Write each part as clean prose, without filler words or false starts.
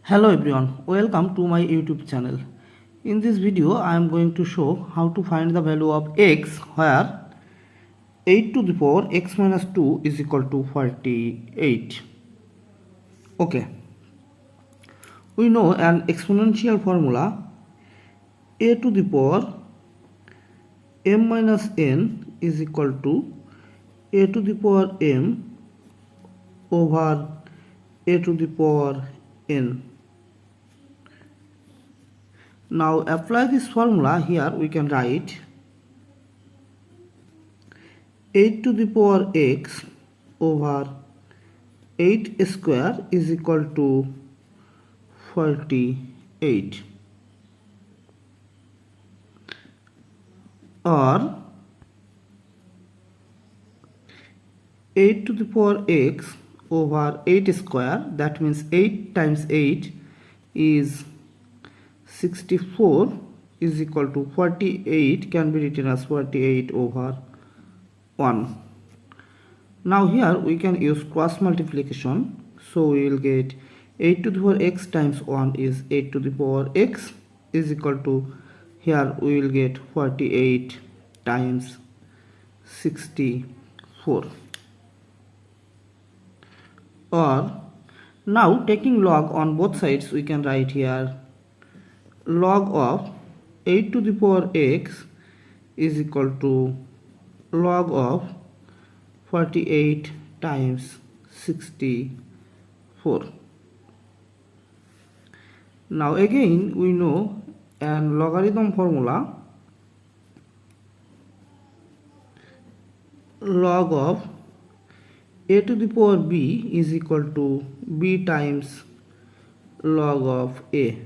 Hello everyone, welcome to my YouTube channel. In this video I am going to show how to find the value of x where 8 to the power x minus 2 is equal to 48. Okay, we know an exponential formula a to the power m minus n is equal to a to the power m over a to the power n. Now apply this formula. Here we can write 8 to the power x over 8 square is equal to 48, or 8 to the power x over 8 square, that means 8 times 8 is 64 is equal to 48, can be written as 48 over 1. Now here we can use cross multiplication, so we will get 8 to the power x times 1 is 8 to the power x is equal to, here we will get 48 times 64. Or now taking log on both sides, we can write here log of 8 to the power x is equal to log of 48 times 64. Now again we know an logarithm formula, log of a to the power b is equal to b times log of a.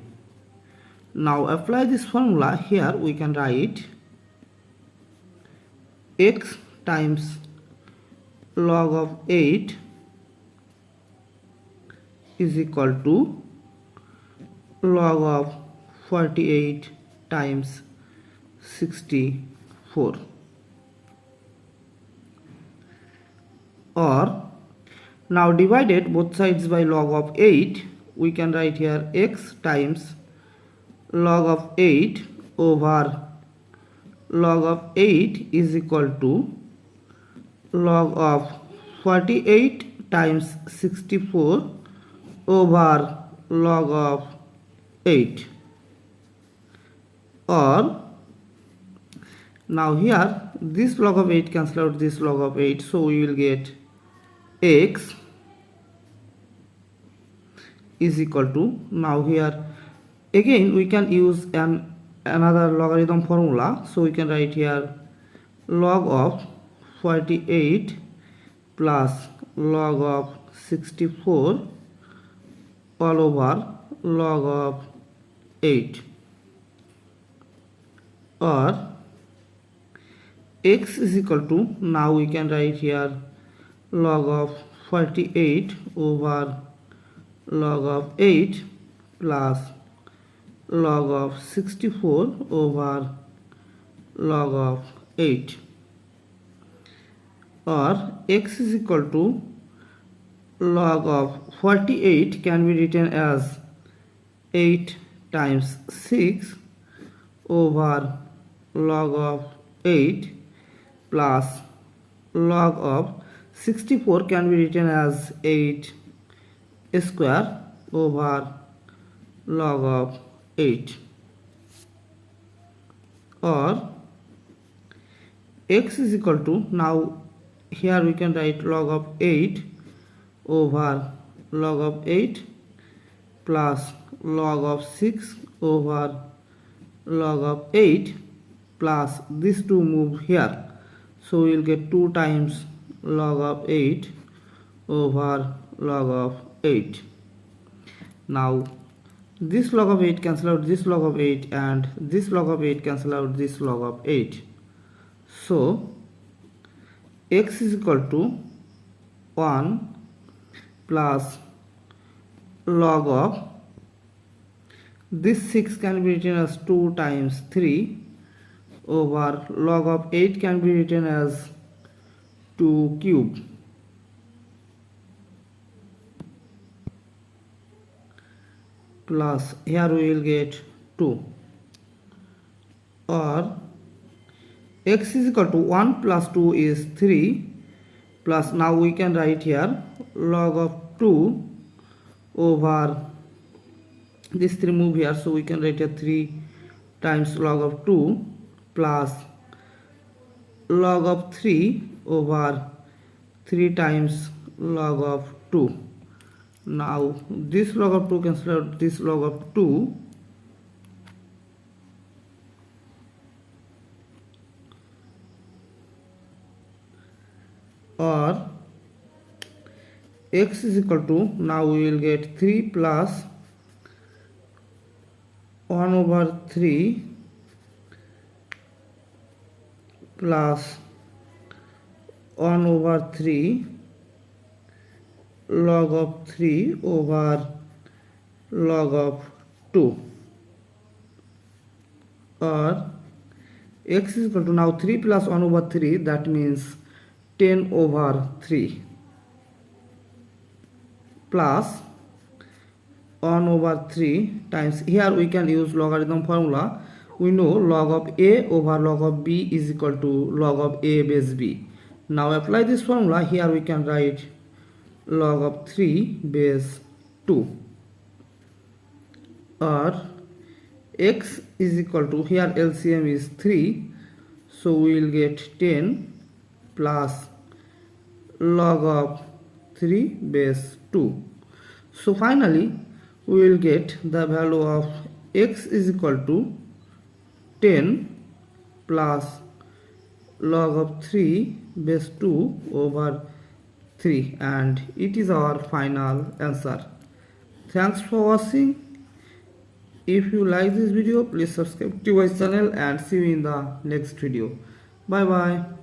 Now apply this formula. Here we can write x times log of 8 is equal to log of 48 times 64. Or now divided both sides by log of 8, we can write here x times log of 8 over log of 8 is equal to log of 48 times 64 over log of 8. Or now here this log of 8 cancel out this log of 8, so we will get x is equal to, now here again we can use another logarithm formula, so we can write here log of 48 plus log of 64 all over log of 8. Or x is equal to, now we can write here log of 48 over log of 8 plus log of 64 over log of 8. Or x is equal to log of 48 can be written as 8 times 6 over log of 8 plus log of 64 can be written as 8 square over log of 8. Or x is equal to, now here we can write log of 8 over log of 8 plus log of 6 over log of 8 plus these two move here, so we will get 2 times log of 8 over log of 8. Now this log of 8 cancel out this log of 8 and this log of 8 cancel out this log of 8, so x is equal to 1 plus log of this 6 can be written as 2 times 3 over log of 8 can be written as 2 cube. plus here we will get 2, or x is equal to 1 plus 2 is 3, plus now we can write here log of 2 over this 3 move here, so we can write here 3 times log of 2 plus log of 3 over 3 times log of 2. Now this log of 2 cancel out this log of 2, or x is equal to, now we will get 3 plus 1 over 3 plus 1 over 3 log of 3 over log of 2, or x is equal to, now 3 plus 1 over 3, that means 10 over 3, plus 1 over 3 times, here we can use logarithm formula. We know log of a over log of b is equal to log of a base b. Now apply this formula, here we can write log of 3 base 2, or x is equal to, here LCM is 3, so we will get 10 plus log of 3 base 2. So finally we will get the value of x is equal to 10 plus log of 3 base 2 over 3, and it is our final answer. Thanks for watching. If you like this video, please subscribe to my channel and see you in the next video. Bye bye.